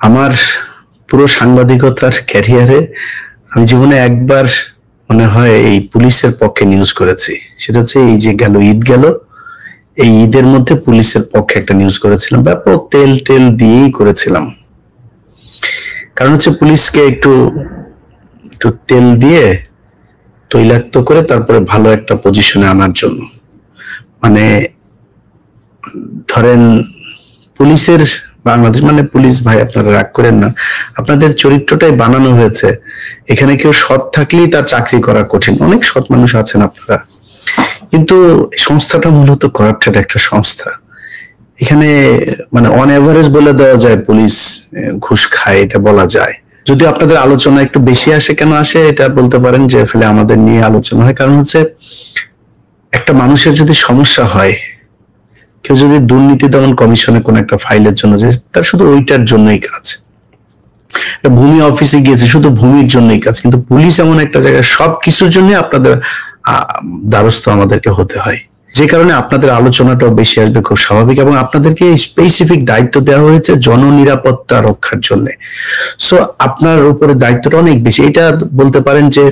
আমার পুরো সাংবাদিকতার ক্যারিয়ারে আমি জীবনে একবার মনে হয় এই পুলিশের পক্ষে নিউজ করেছি। সেটা হচ্ছে এই যে ঈদ গেল, এই ঈদের মধ্যে পুলিশের পক্ষে একটা নিউজ করেছিলাম, ব্যাপক তেল টেল দিয়েই করেছিলাম। কারণ হচ্ছে পুলিশকে একটু একটু তেল দিয়ে তৈলাক্ত করে তারপরে ভালো একটা পজিশনে আনার জন্য। মানে ধরেন পুলিশের বাংলাদেশ মানে পুলিশ ভাই, আপনারা রাগ করেন না, আপনাদের চরিত্রটাই বানানো হয়েছে। এখানে কেউ সৎ থাকলেই তার চাকরি করা কঠিন। অনেক সৎ মানুষ আছেন আপনারা, কিন্তু সংস্থাটা মূলত করাপ্টেড একটা সংস্থা। এখানে মানে অন এভারেজ বলে দেওয়া যায় পুলিশ ঘুষ খায়, এটা বলা যায়। যদি আপনাদের আলোচনা একটু বেশি আসে, কেন আসে এটা বলতে পারেন যে খালি আমাদের নিয়ে আলোচনা হয়। কারণ হচ্ছে একটা মানুষের যদি সমস্যা হয়, কেউ যদি দুর্নীতি দমন কমিশনে কোন একটা ফাইলের জন্য যে তার শুধু ওইটার জন্যই কাজ, ভূমি অফিসে গিয়েছে শুধু ভূমির জন্যই কাজ, কিন্তু পুলিশ এমন একটা জায়গায় সবকিছুর জন্য আপনাদের দ্বারস্থ আমাদেরকে হতে হয়, যে কারণে আপনাদের আলোচনাটাও বেশি আসবে, খুব স্বাভাবিক। এবং আপনাদেরকে স্পেসিফিক দায়িত্ব দেওয়া হয়েছে জননিরাপত্তা রক্ষার জন্য। সো আপনার উপরে দায়িত্বটা অনেক বেশি। এটা বলতে পারেন যে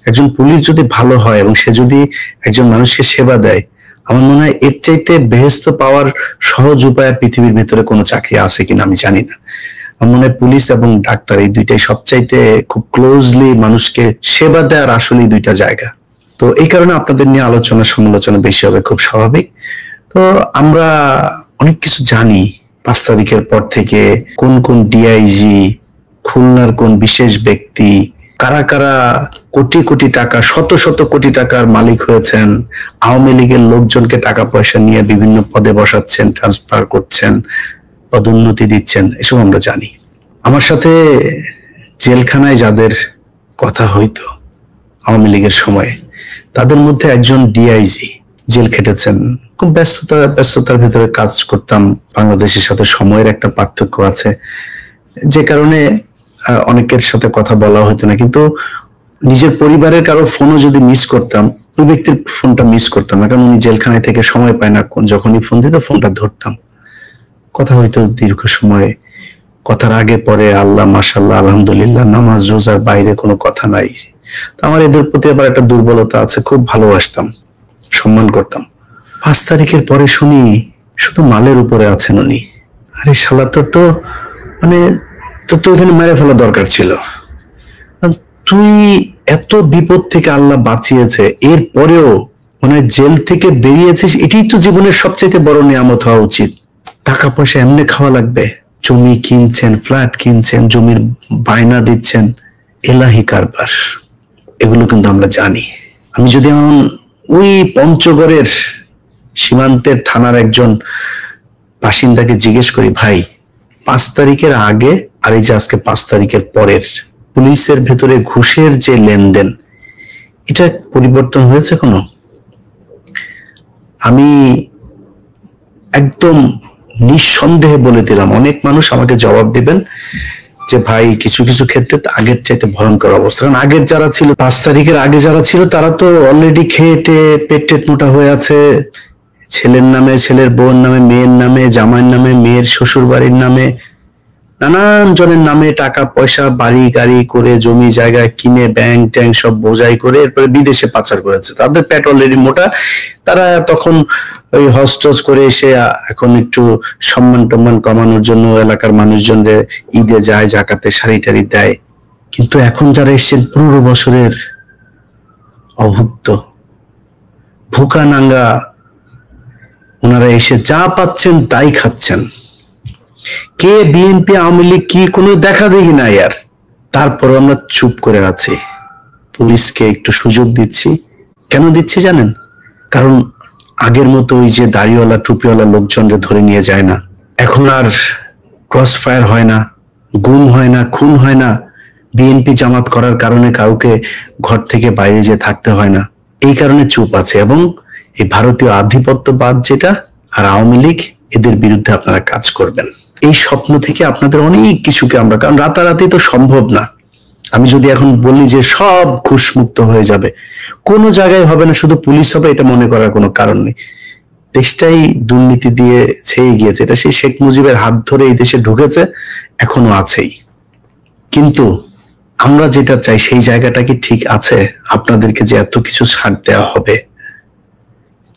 একজন পুলিশ যদি ভালো হয় এবং সে যদি একজন মানুষকে সেবা দেয়, আমার মনে হয় এর চাইতে বেহেস্ত পাওয়ার সহজ উপায় পৃথিবীর ভিতরে কোনো চাকরি আছে কিনা আমি জানি না। আমার মনে হয় পুলিশ এবং ডাক্তার এই দুইটাই সবচাইতে খুব ক্লোজলি মানুষকে সেবা দেওয়ার আসলেই দুইটা জায়গা। তো এই কারণে আপনাদের নিয়ে আলোচনা সমালোচনা বেশি হবে, খুব স্বাভাবিক। তো আমরা অনেক কিছু জানি 5 তারিখের পর থেকে, কোন কোন ডিআইজি, খুলনার কোন বিশেষ ব্যক্তি, কারা কারা কোটি কোটি টাকা, শত শত কোটি টাকার মালিক হয়েছেন, আওয়ামী লীগের লোকজনকে টাকা পয়সা নিয়ে বিভিন্ন পদে বসাচ্ছেন, ট্রান্সফার করছেন, পদোন্নতি দিচ্ছেন, এসব আমরা জানি। আমার সাথে জেলখানায় যাদের কথা হইতো আওয়ামী লীগের সময়, তাদের মধ্যে একজন ডিআইজি জেল খেটেছেন। খুব ব্যস্ততার ভিতরে কাজ করতাম। বাংলাদেশের সাথে সময়ের একটা পার্থক্য আছে, যে কারণে অনেকের সাথে কথা বলা হতো না। কিন্তু নিজের পরিবারের কারো ফোনও যদি মিস করতাম, ওই ব্যক্তির ফোনটা মিস করতাম না, কারণ উনি জেলখানায় থেকে সময় পায় না, যখনই ফোন দিত ফোনটা ধরতাম, কথা হইতো দীর্ঘ সময়। কথার আগে পরে আল্লাহ মাশাআল্লাহ আলহামদুলিল্লাহ, নামাজ রোজার বাইরে কোনো কথা নাই। আমার এদের প্রতি আবার একটা দুর্বলতা আছে, খুব ভালোবাসতাম, সম্মান করতাম। 5 তারিখের পরে শুনি শুধু মালের উপরে আছেন উনি। আরে শালা, তোর তো মানে তোর তো এখানে মেরে ফেলা দরকার ছিল। তুই এত বিপদ থেকে আল্লাহ বাঁচিয়েছে, এর পরেও মানে জেল থেকে বেরিয়েছিস, এটাই তো জীবনের সবচেয়ে বড় নিয়ামত হওয়া উচিত। টাকা পয়সা এমনি খাওয়া লাগবে? জমি কিনছেন, ফ্ল্যাট কিনছেন, জমির বায়না দিচ্ছেন, এলাহি কারবার। এগুলো কিন্তু আমরা জানি। আমি যদি এখন ওই পঞ্চগড়ের সীমান্তের থানার একজন বাসিন্দাকে জিজ্ঞেস করি, ভাই 5 তারিখের আগে আর এই যে আজকে 5 তারিখের পরের পুলিশের ভেতরে ঘুষের যে লেনদেন, এটা পরিবর্তন হয়েছে কোনো? আমি একদম নিঃসন্দেহে বলে দিলাম, অনেক মানুষ আমাকে জবাব দিবেন যে ভাই কিছু কিছু ক্ষেত্রে আগের চাইতে ভয়ঙ্কর অবস্থা। কারণ আগের যারা ছিল, 5 তারিখের আগে যারা ছিল, তারা তো অলরেডি খেয়ে পেট টেট মোটা হয়ে আছে, ছেলের নামে, ছেলের বোন নামে, মেয়ের নামে, জামাইয়ের নামে, মেয়ের শ্বশুর বাড়ির নামে, নানান জনের নামে টাকা পয়সা, বাড়ি গাড়ি করে, জমি জায়গা কিনে, ব্যাংক ট্যাঙ্ক সব বোঝাই করে এরপরে বিদেশে পাচার করেছে। তাদের পেট অলরেডি মোটা। তারা তখন ওই হস্টস করে এসে এখন একটু সম্মান টম্মান কমানোর জন্য এলাকার মানুষজনদের ঈদে যায়, জাকাতে শাড়ি টাড়ি দেয়। কিন্তু এখন যারা এসছেন 15 বছরের অভুক্ত ভুকা নাঙ্গা, ওনারা এসে যা পাচ্ছেন তাই খাচ্ছেন। কে বিএনপি আওয়ামী লীগ কি কোনো দেখা দেখি না ইয়ার, তারপর আমরা চুপ করে আছি। পুলিশকে একটু সুযোগ দিচ্ছি। কেন দিচ্ছি জানেন? কারণ আগের মতো ওই যে দাড়িওয়ালা টুপিওয়ালা লোকজনকে ধরে নিয়ে যায় না, এখন আর ক্রস ফায়ার হয় না, গুম হয় না, খুন হয় না, বিএনপি জামাত করার কারণে কাউকে ঘর থেকে বাইরে যেয়ে থাকতে হয় না। এই কারণে চুপ আছে। এবং এই ভারতীয় আধিপত্যবাদ যেটা আর আওয়ামী লীগ, এদের বিরুদ্ধে আপনারা কাজ করবেন। এই স্বপ্ন থেকে আপনাদের অনেক কিছুকে আমরা, কারণ রাতারাতি তো সম্ভব না। আমি যদি এখন বলি যে সব ঘুষ মুক্ত হয়ে যাবে, কোনো জায়গায় হবে না, শুধু পুলিশ হবে, এটা মনে করার কোনো কারণ নেই। দেশটাই দুর্নীতি দিয়ে ছেয়ে গিয়েছে। এটা সেই শেখ মুজিবের হাত ধরে এই দেশে ঢুকেছে, এখনো আছেই। কিন্তু আমরা যেটা চাই সেই জায়গাটা কি ঠিক আছে? আপনাদেরকে যে এত কিছু ছাড় দেওয়া হবে,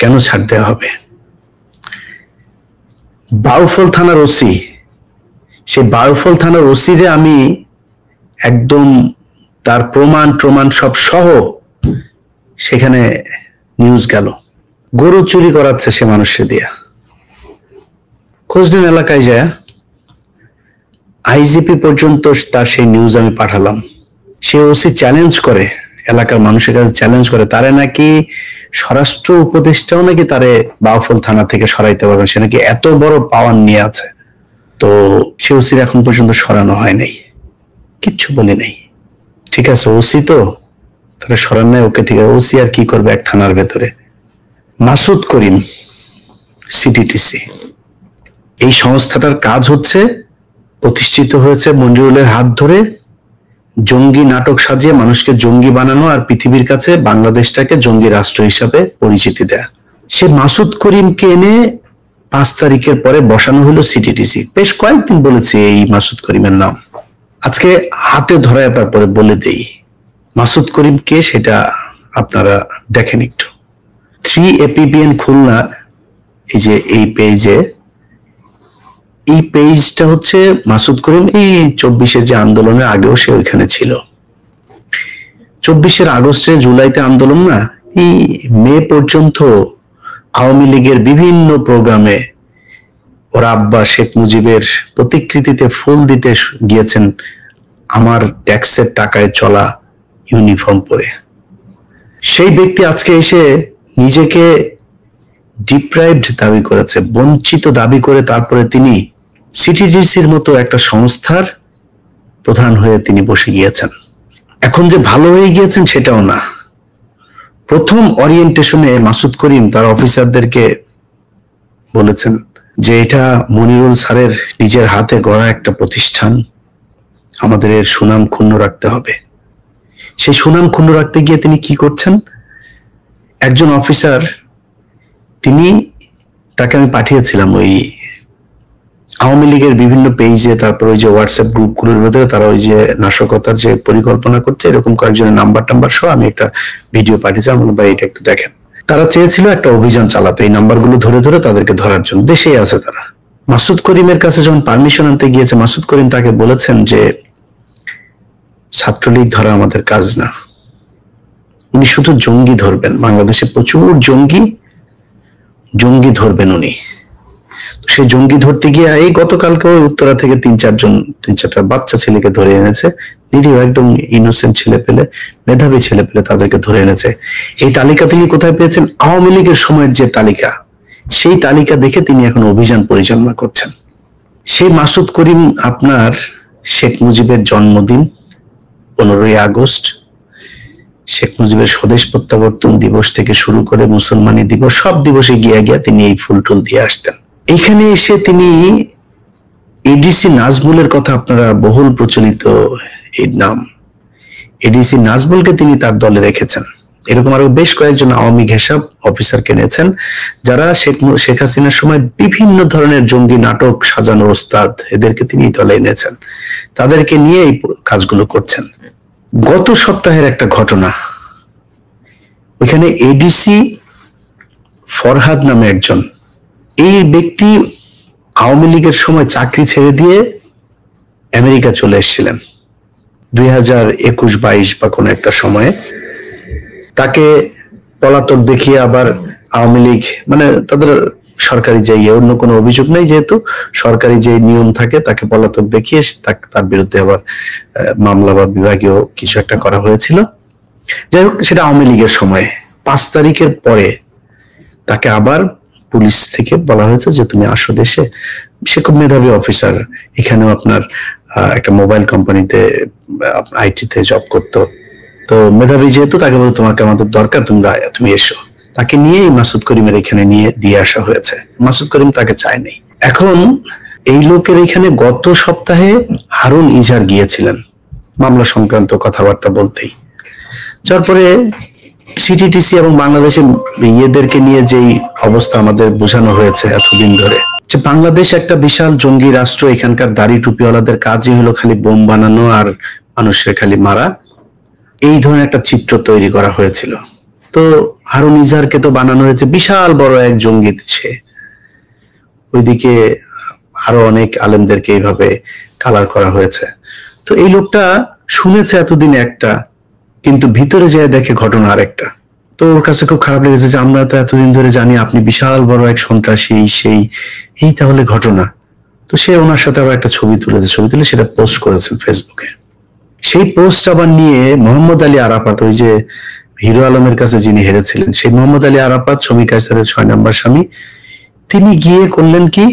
কেন ছাড় দেওয়া হবে? বাউফল থানার ওসি, সেই বাউফল থানার ওসিরে আমি একদম তার প্রমাণ সব সহ সেখানে নিউজ গেল। গরু চুরি করাচ্ছে সে মানুষে দিয়া। খোঁজদিন এলাকায় যায়, আইজিপি পর্যন্ত তার সেই নিউজ আমি পাঠালাম। সে ওসি চ্যালেঞ্জ করে, এলাকার মানুষের কাছে চ্যালেঞ্জ করে, তারে নাকি স্বরাষ্ট্র উপদেষ্টাও নাকি তারে বাউফল থানা থেকে সরাইতে পারবে, সে নাকি এত বড় পাওয়ার নিয়ে আছে। তো সে ওসির এখন পর্যন্ত সরানো হয় নাই, কিচ্ছু বলি নাই। ঠিক আছে, ওসি তো তারা সরান নাই, ওকে ঠিক আছে। ওসি আর কি করবে এক থানার ভেতরে? মাসুদ করিম সিটিটিসি, এই সংস্থাটার কাজ হচ্ছে, প্রতিষ্ঠিত হয়েছে মনিরুলের হাত ধরে, জঙ্গি নাটক সাজিয়ে মানুষকে জঙ্গি বানানো আর পৃথিবীর কাছে বাংলাদেশটাকে জঙ্গি রাষ্ট্র হিসাবে পরিচিতি দেয়া। সে মাসুদ করিমকে এনে 5 তারিখের পরে বসানো হলো সিটিটিসি। বেশ কয়েকদিন বলেছে এই মাসুদ করিমের নাম, আজকে হাতে ধরায় তারপরে বলে দেই মাসুদ করিম কে, সেটা আপনারা দেখেন একটু। 3APBN খুলনা, এই যে এই পেজে, এই পেজটা হচ্ছে মাসুদ করিম এই 24-এর যে আন্দোলনের আগেও সে ওইখানে ছিল। 24-এর আগস্টে জুলাইতে আন্দোলন না, এই মে পর্যন্ত আওয়ামী লীগের বিভিন্ন প্রোগ্রামে ওর আব্বা শেখ মুজিবের প্রতিকৃতিতে ফুল দিতে গিয়েছেন আমার ট্যাক্সের টাকায় চলা ইউনিফর্ম পরে। সেই ব্যক্তি আজকে এসে নিজেকে ডিপ্রাইভড দাবি করেছে, বঞ্চিত দাবি করে তারপরে তিনি সিটিডিসির মতো একটা সংস্থার প্রধান হয়ে তিনি বসে গিয়েছেন। এখন যে ভালো হয়ে গিয়েছেন সেটাও না। প্রথম ওরিয়েন্টেশনে মাসুদ করিম তার অফিসারদেরকে বলেছেন যে এটা মনিরুল স্যারের নিজের হাতে গড়া একটা প্রতিষ্ঠান, আমাদের এর সুনাম ক্ষুণ্ণ রাখতে হবে। সেই সুনাম ক্ষুণ্ণ রাখতে গিয়ে তিনি কি করছেন, একজন অফিসার, তিনি তাকে আমি পাঠিয়েছিলাম ওই আওয়ামী লীগের বিভিন্ন পেজে, তারপর ওই যে হোয়াটসঅ্যাপ গ্রুপগুলোর ভেতরে তারা ওই যে নাশকতার যে পরিকল্পনা করছে এরকম কয়েকজনের নাম্বার সহ আমি একটা ভিডিও পাঠিয়েছি। আমি বললাম ভাই এটা একটু দেখেন। তারা চেয়েছিল একটা অভিযান চালাতে এই নাম্বারগুলো ধরে ধরে তাদেরকে ধরার জন্য, দেশেই আছে তারা। মাসুদ করিমের কাছে যখন পারমিশন আনতে গিয়েছে, মাসুদ করিম তাকে বলেছেন যে ছাত্রলীগ ধরা আমাদের কাজ না, উনি শুধু জঙ্গি ধরবেন, বাংলাদেশে প্রচুর জঙ্গি ধরবেন উনি। সে জঙ্গি ধরতে গিয়ে এই গতকালকে উত্তরা থেকে 3-4টা বাচ্চা ছেলেকে ধরে এনেছে, নিরীহ একদম ইনোসেন্ট ছেলে পেলে, মেধাবী ছেলে পেলে, তাদেরকে ধরে এনেছে। এই তালিকা তিনি কোথায় পেয়েছেন? আওয়ামী লীগের সময়ের যে তালিকা, সেই তালিকা দেখে তিনি এখন অভিযান পরিচালনা করছেন। সেই মাসুদ করিম আপনার শেখ মুজিবের জন্মদিন 15ই আগস্ট, শেখ মুজিবের স্বদেশ প্রত্যাবর্তন দিবস থেকে শুরু করে মুসলমানি দিবস, সব দিবসে গিয়া তিনি এই ফুল টুল দিয়ে আসতেন। এখানে এসে তিনি এডিসি নাজমুলের কথা, আপনারা বহুল প্রচলিত এই নাম, এডিসি নাজমুলকে তিনি তার দলে রেখেছেন। এরকম আরো বেশ কয়েকজন আওয়ামী ঘেঁষাব অফিসারকে এনেছেন, যারা শেখ হাসিনার সময় বিভিন্ন ধরনের জঙ্গি নাটক সাজানোর ওস্তাদ, এদেরকে তিনি দলে এনেছেন, তাদেরকে নিয়ে এই কাজগুলো করছেন। গত সপ্তাহের একটা ঘটনা, ওইখানে এডিসি ফরহাদ নামে একজন, এই ব্যক্তি আওয়ামী লীগের সময় চাকরি ছেড়ে দিয়ে আমেরিকা চলে এসেছিলেন 2021-22 বা কোন একটা সময়ে। তাকে পলাতক দেখিয়ে আবার আওয়ামী লীগ, মানে তাদের সরকারি যে অন্য কোনো অভিযোগ নেই, যেহেতু সরকারি যে নিয়ম থাকে, তাকে পলাতক দেখিয়ে তার বিরুদ্ধে আবার মামলা বা বিভাগীয় কিছু একটা করা হয়েছিল। যাই হোক, সেটা আওয়ামী লীগের সময়। 5 তারিখের পরে তাকে আবার পুলিশ থেকে বলা হয়েছে যে তুমি আসো দেশে। সে খুব মেধাবী অফিসার, এখানেও আপনার একটা মোবাইল কোম্পানিতে আইটিতে জব করতো। তো মেধাবী যেহেতু, তাকে বলতো তোমাকে আমাদের দরকার, তুমি এসো। তাকে নিয়ে মাসুদ করিমের এখানে নিয়ে দিয়ে আসা হয়েছে। মাসুদ করিম তাকে চায়নি। এখন এই লোকের এখানে গত সপ্তাহে হারুন ইজার গিয়েছিলেন মামলা সংক্রান্ত কথাবার্তা বলতেই। তারপরে সিটিটিসি এবং বাংলাদেশের ইয়েদেরকে নিয়ে যেই অবস্থা আমাদের বোঝানো হয়েছে এতদিন ধরে, যে বাংলাদেশ একটা বিশাল জঙ্গি রাষ্ট্র, এখানকার দাড়ি টুপিওয়ালাদের কাজই হলো খালি বোম বানানো আর মানুষের খালি মারা, এই ধরনের একটা চিত্র তৈরি করা হয়েছিল। তো হারুন ইজাহারকে তো বানানো হয়েছে বিশাল বড় এক জঙ্গি, সে ওইদিকে আরো অনেক আলেমদেরকে এইভাবে কালার করা হয়েছে। তো এই লোকটা শুনেছে এতদিন একটা, কিন্তু ভিতরে যেয়ে দেখে ঘটনা আরেকটা। তো ওর কাছে খুব খারাপ লেগেছে যে আমরা তো এতদিন ধরে জানি আপনি বিশাল বড় এক সন্ত্রাসী, এই তাহলে ঘটনা। তো সে ওনার সাথে আবার একটা ছবি তুলেছে, ছবি তুলে সেটা পোস্ট করেছেন ফেসবুকে। সেই পোস্ট আবার নিয়ে মোহাম্মদ আলী আরাফাত, ওই যে হিরো আলমের কাছে যিনি হেরেছিলেন, সেই মোহাম্মদ আলী আরাফাত, শমী কায়সারের 6 নম্বর স্বামী, তিনি গিয়ে করলেন কি,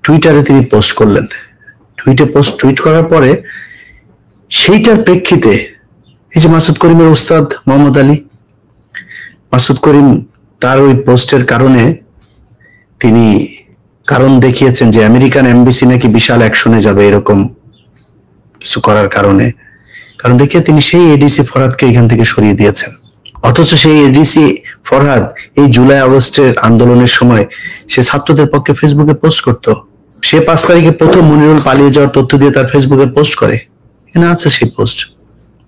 টুইটারে তিনি পোস্ট করলেন। টুইট করার পরে সেইটার প্রেক্ষিতে এই যে মাসুদ করিমের উস্তাদ মোহাম্মদ আলী, মাসুদ করিম তার ওই পোস্টের কারণে তিনি কারণ দেখিয়েছেন যে আমেরিকান এমবেসি নাকি বিশাল অ্যাকশনে যাবে এরকম কিছু করার কারণে, কারণ দেখিয়ে তিনি সেই এডিসি ফরহাদকে এখান থেকে সরিয়ে দিয়েছেন। অথচ সেই এডিসি ফরহাদ এই জুলাই আগস্টের আন্দোলনের সময় সে ছাত্রদের পক্ষে ফেসবুকে পোস্ট করত। সে 5 তারিখে প্রথম মনিরুল পালিয়ে যাওয়ার তথ্য দিয়ে তার ফেসবুকে পোস্ট করে, এখানে আছে সেই পোস্ট।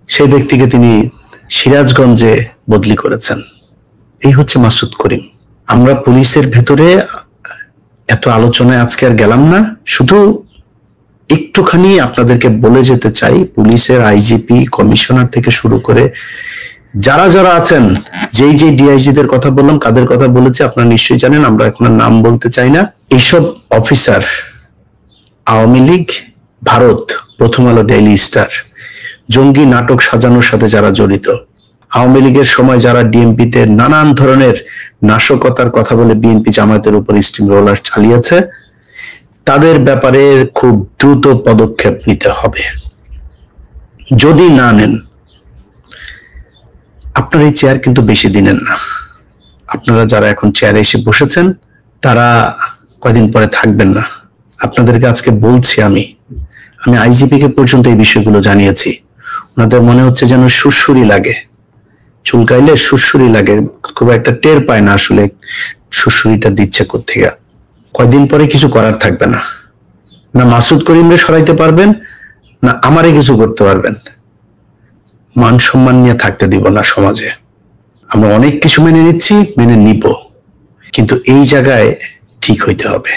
সেই ব্যক্তিকে তিনি সিরাজগঞ্জে বদলি করেছেন। এই হচ্ছে মাসুদ করিম। আমরা পুলিশের ভেতরে এত আলোচনায় আজকে আর গেলাম না, শুধু একটুখানি আপনাদেরকে বলে যেতে চাই, পুলিশের আইজিপি, কমিশনার থেকে শুরু করে যারা যারা আছেন, যেই ডিআইজিদের কথা বললাম, কাদের কথা বলেছি আপনারা নিশ্চয়ই জানেন, আমরা এখন নাম বলতে চাই না। এইসব অফিসার আওয়ামী লীগ, ভারত, প্রথম আলো, ডেইলি স্টার, জঙ্গি নাটক সাজানোর সাথে যারা জড়িত, আওয়ামী লীগের সময় যারা ডিএমপিতে নানান ধরনের নাশকতার কথা বলে বিএনপি জামায়াতের উপর স্টিম রোলার চালিয়েছে, তাদের ব্যাপারে খুব দ্রুত পদক্ষেপ নিতে হবে। যদি না নেন, আপনার এই চেয়ার কিন্তু বেশি দিনের না। আপনারা যারা এখন চেয়ারে এসে বসেছেন তারা কয়দিন পরে থাকবেন না। আপনাদেরকে আজকে বলছি, আমি আইজিপি কে পর্যন্ত এই বিষয়গুলো জানিয়েছি। ওনাদের মনে হচ্ছে যেন সুরসুরি লাগে, চুলকাইলে সুরসুরি লাগে, খুব একটা টের পায় না আসলে সুরসুরিটা দিচ্ছে কোত্থেকে। কয়দিন পরে কিছু করার থাকবে না, না মাসুদ করিমরে সরাইতে পারবেন, না আমারে কিছু করতে পারবেন। মান সম্মান নিয়ে থাকতে দিব না সমাজে। আমরা অনেক কিছু মেনে নিচ্ছি, মেনে নিব, কিন্তু এই জায়গায় ঠিক হইতে হবে।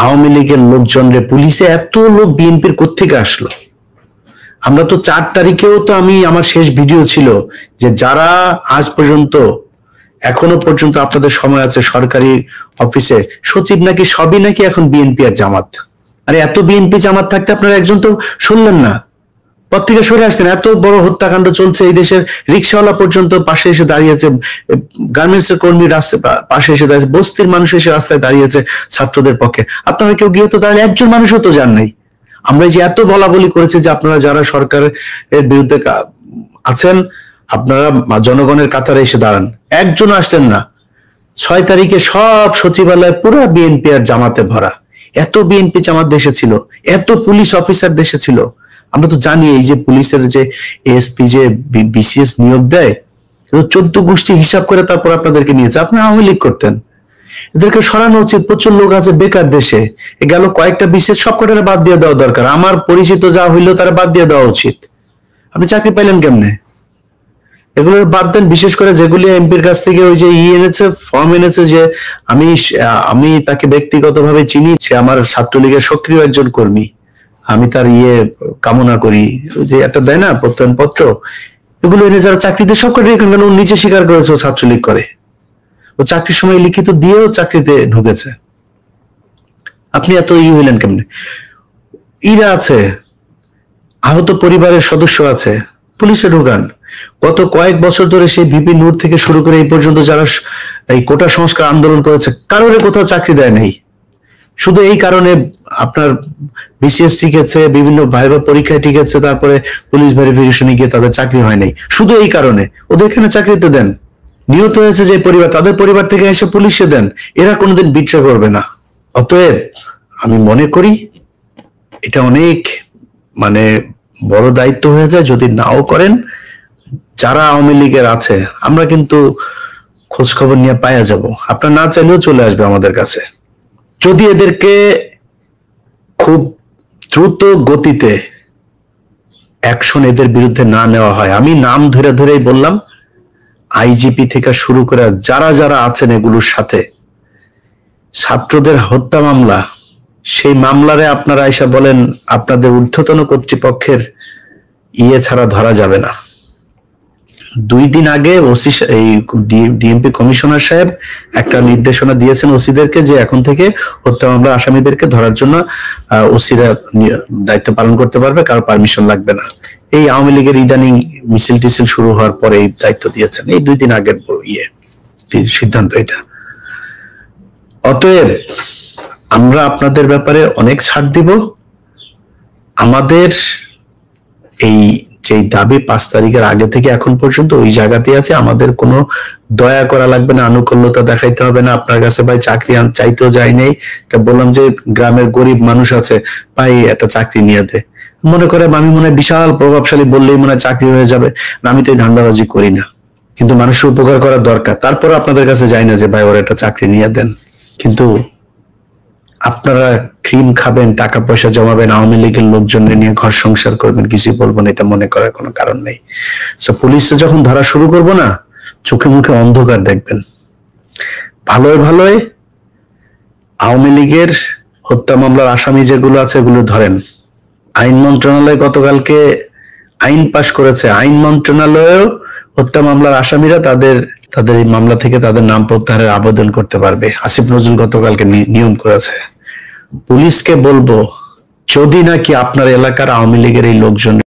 আওয়ামী লীগের লোকজনরে পুলিশে এত লোক বিএনপির কোত্থেকে আসলো? আমরা তো 4 তারিখেও তো আমার শেষ ভিডিও ছিল যে যারা আজ পর্যন্ত, এখনো পর্যন্ত আপনাদের সময় আছে সরকারি অফিসে সচিব নাকি সবই নাকি এখন বিএনপি আর জামাত। আরে এত বিএনপি জামাত থাকতে আপনারা একজন তো শুনলেন না, পর থেকে সরে আসতেন। এত বড় হত্যাকাণ্ড চলছে, এই দেশের রিক্সাওয়ালা পর্যন্ত পাশে এসে দাঁড়িয়েছে, গার্মেন্টস এর কর্মী পাশে এসে দাঁড়িয়েছে, বস্তির মানুষ এসে রাস্তায় দাঁড়িয়েছে ছাত্রদের পক্ষে। আপনারা কেউ গিয়ে তো দাঁড়িয়ে একজন মানুষও তো যান নাই। আমরা যে এত বলা বলি করেছি যে আপনারা যারা সরকারের বিরুদ্ধে আছেন আপনারা জনগণের কাতারে এসে দাঁড়ান, একজন আসলেন না। 6 তারিখে সব সচিবালয় পুরো বিএনপি আর জামাতে ভরা। এত বিএনপি জামাত দেশে ছিল, এত পুলিশ অফিসার দেশে ছিল। আমরা তো জানি এই যে পুলিশের যে এসপি যে বিসিএস নিয়োগ দেয়, 14 গোষ্ঠী হিসাব করে তারপর আপনাদেরকে নিয়েছে। আপনারা আওয়ামী লীগ করতেন, এদেরকে সরানো উচিত। প্রচুর লোক আছে বেকার দেশে, গেল কয়েকটা বিশেষ, সব কটারে বাদ দিয়ে দেওয়া দরকার। আমার পরিচিত যা হইলো তারা বাদ দিয়ে দেওয়া উচিত। আপনি চাকরি পাইলেন কেমনে? এগুলোর বাদ দেন। বিশেষ করে যেগুলি এমপির কাছ থেকে ওই যে এনেছে, ফর্ম এনেছে, যে আমি তাকে ব্যক্তিগতভাবে চিনি, সে আমার ছাত্রলীগের সক্রিয় একজন কর্মী, আমি তার কামনা করি, যে একটা দেয় না প্রত্যয়ন পত্র, এগুলো এনে যারা চাকরিতে সব কটা এখানে নিচে স্বীকার করেছে ও ছাত্রলীগ করে। ও চাকরির সময় লিখিত দিয়েও চাকরিতে ঢুকেছে। আপনি এত হইলেন কেমনে? ইরা আছে, আহত পরিবারের সদস্য আছে, পুলিশে ঢুকান। গত কয়েক বছর ধরে সেই ভিপি নূর থেকে শুরু করে এই পর্যন্ত যারা এই কোটা সংস্কার আন্দোলন করেছে কারোর কোথাও চাকরি দেয় নাই। শুধু এই কারণে আপনার বিসিএস টিকেছে, বিভিন্ন ভাইবা পরীক্ষায় টিকেছে, তারপরে পুলিশ ভেরিফিকেশনে গিয়ে তাদের চাকরি হয় নাই। শুধু এই কারণে ওদের এখানে চাকরিতে দেন। নিহত হয়েছে যে পরিবার, তাদের পরিবার থেকে এসে পুলিশে দেন, এরা কোনোদিন বিট্রে করবে না। অতএব আমি মনে করি এটা অনেক বড় দায়িত্ব হয়ে যায় যদি নাও করেন। যারা আওয়ামী লীগের আছে আমরা কিন্তু খোঁজ খবর নিয়ে পাইয়া যাব, আপনার না চাইলেও চলে আসবে আমাদের কাছে। যদি এদেরকে খুব দ্রুত গতিতে অ্যাকশন এদের বিরুদ্ধে না নেওয়া হয়, আমি নাম ধরে ধরেই বললাম, আইজিপি থেকে শুরু করে যারা যারা আছেন এগুলোর সাথে, ছাত্রদের হত্যা মামলা, সেই মামলারে আপনারা এসে বলেন আপনাদের ঊর্ধ্বতন কর্তৃপক্ষের ছাড়া ধরা যাবে না। 2 দিন আগে ওসি এই ডিএমপি কমিশনার সাহেব একটা নির্দেশনা দিয়েছেন ওসিদেরকে যে এখন থেকে হত্যা মামলার আসামিদেরকে ধরার জন্য ওসিরা দায়িত্ব পালন করতে পারবে, কারো পারমিশন লাগবে না। এই আওয়ামী লীগের ইদানিং মিছিল টিছিল শুরু হওয়ার পরে এই দায়িত্ব দিয়েছেন, এই 2 দিন আগের সিদ্ধান্ত এটা। অতএব আমরা আপনাদের ব্যাপারে অনেক ছাড় দিব। আমাদের এই যে দাবি 5 তারিখের আগে থেকে এখন পর্যন্ত ওই জায়গাতেই আছে। আমাদের কোনো দয়া করা লাগবে না, আনুকূল্যতা দেখাইতে হবে না। আপনার কাছে ভাই চাকরি চাইতেও যাই নাই, বললাম যে গ্রামের গরিব মানুষ আছে, ভাই একটা চাকরি নিয়ে দে, মনে করে আমি মনে হয় বিশাল প্রভাবশালী বললেই মনে হয় চাকরি হয়ে যাবে। আমি তো এই ধান্দাবাজি করি না, কিন্তু মানুষের উপকার করা দরকার। তারপর আপনাদের কাছে যাই না যে ভাই ওর একটা চাকরি নিয়ে দেন। কিন্তু আপনারা ক্রিম খাবেন, টাকা পয়সা জমাবেন, আওয়ামী লীগের লোকজন নিয়ে ঘর সংসার করবেন, কিছুই বলবেন, এটা মনে করার কোনো কারণ নেই। পুলিশে যখন ধরা শুরু করবো না, চোখে মুখে অন্ধকার দেখবেন। ভালোই ভালোই আওয়ামী লীগের হত্যা মামলার আসামি যেগুলো আছে এগুলো ধরেন। আইন মন্ত্রণালয় গতকালকে আইন পাশ করেছে, আইন মন্ত্রণালয়েও হত্যা মামলার আসামিরা তাদের এই মামলা থেকে তাদের নাম প্রত্যাহারের আবেদন করতে পারবে। আসিফ নজরুল গতকালকে নিয়ম করেছে। পুলিশকে বলবো, যদি নাকি আপনার এলাকার আওয়ামী লীগের এই লোকজন